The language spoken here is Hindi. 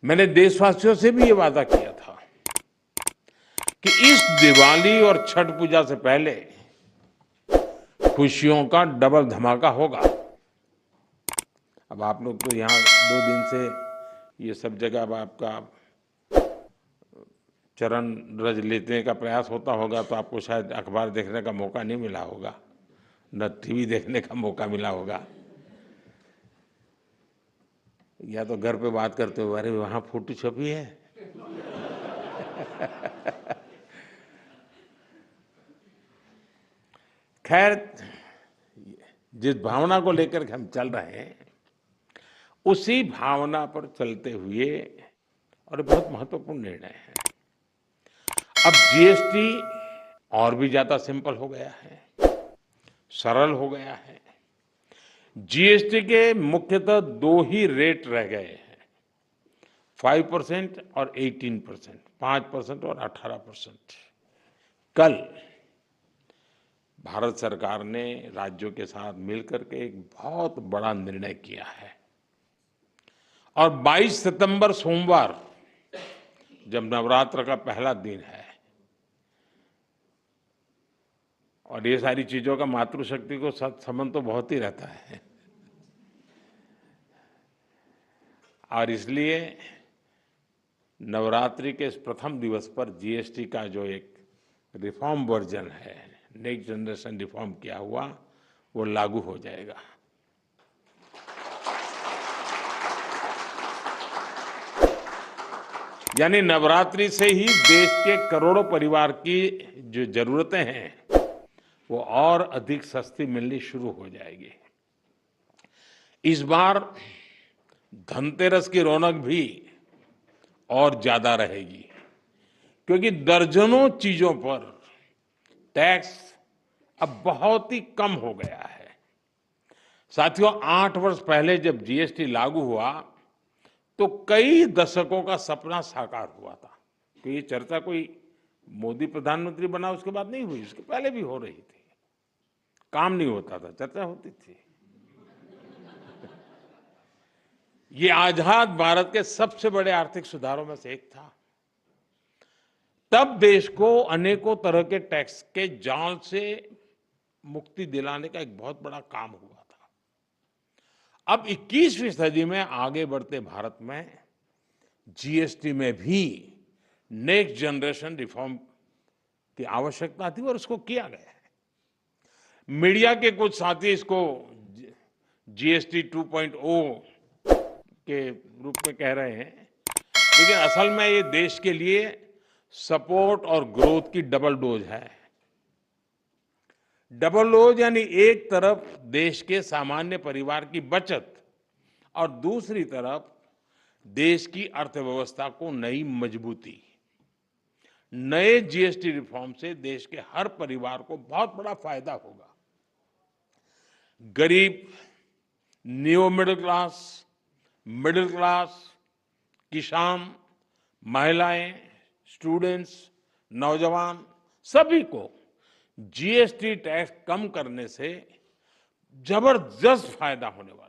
मैंने देशवासियों से भी ये वादा किया था कि इस दिवाली और छठ पूजा से पहले खुशियों का डबल धमाका होगा। अब आप लोग तो यहाँ 2 दिन से ये सब जगह अब आपका चरण रज लेने का प्रयास होता होगा, तो आपको शायद अखबार देखने का मौका नहीं मिला होगा, न टीवी देखने का मौका मिला होगा, या तो घर पे बात करते हो, अरे वहाँ फोटो छपी है। खैर, जिस भावना को लेकर के हम चल रहे हैं, उसी भावना पर चलते हुए, और बहुत महत्वपूर्ण निर्णय है, अब जीएसटी और भी ज्यादा सिंपल हो गया है, सरल हो गया है। जीएसटी के मुख्यतः 2 ही रेट रह गए हैं, 5% और 18%, 5% और 18%। कल भारत सरकार ने राज्यों के साथ मिलकर के एक बहुत बड़ा निर्णय किया है, और 22 सितंबर सोमवार, जब नवरात्र का पहला दिन है, और ये सारी चीजों का मातृशक्ति को संबंध तो बहुत ही रहता है, और इसलिए नवरात्रि के इस प्रथम दिवस पर जीएसटी का जो एक रिफॉर्म वर्जन है, नेक्स्ट जनरेशन रिफॉर्म किया हुआ, वो लागू हो जाएगा। यानी नवरात्रि से ही देश के करोड़ों परिवार की जो जरूरतें हैं, वो और अधिक सस्ती मिलनी शुरू हो जाएगी। इस बार धनतेरस की रौनक भी और ज्यादा रहेगी, क्योंकि दर्जनों चीजों पर टैक्स अब बहुत ही कम हो गया है। साथियों, 8 वर्ष पहले जब जीएसटी लागू हुआ, तो कई दशकों का सपना साकार हुआ था। तो ये चर्चा कोई मोदी प्रधानमंत्री बना उसके बाद नहीं हुई, उसके पहले भी हो रही थी। काम नहीं होता था, चर्चा होती थी। ये आजाद भारत के सबसे बड़े आर्थिक सुधारों में से एक था। तब देश को अनेकों तरह के टैक्स के जाल से मुक्ति दिलाने का एक बहुत बड़ा काम हुआ था। अब 21वीं सदी में आगे बढ़ते भारत में जीएसटी में भी नेक्स्ट जनरेशन रिफॉर्म की आवश्यकता थी, और उसको किया गया है। मीडिया के कुछ साथी इसको जीएसटी 2.0 के रूप में कह रहे हैं, लेकिन असल में ये देश के लिए सपोर्ट और ग्रोथ की डबल डोज है। डबल डोज यानी एक तरफ देश के सामान्य परिवार की बचत, और दूसरी तरफ देश की अर्थव्यवस्था को नई मजबूती। नए जीएसटी रिफॉर्म से देश के हर परिवार को बहुत बड़ा फायदा होगा। गरीब, न्यू मिडिल क्लास, किसान, महिलाएं, स्टूडेंट्स, नौजवान, सभी को जीएसटी टैक्स कम करने से जबरदस्त फायदा होने वाला है।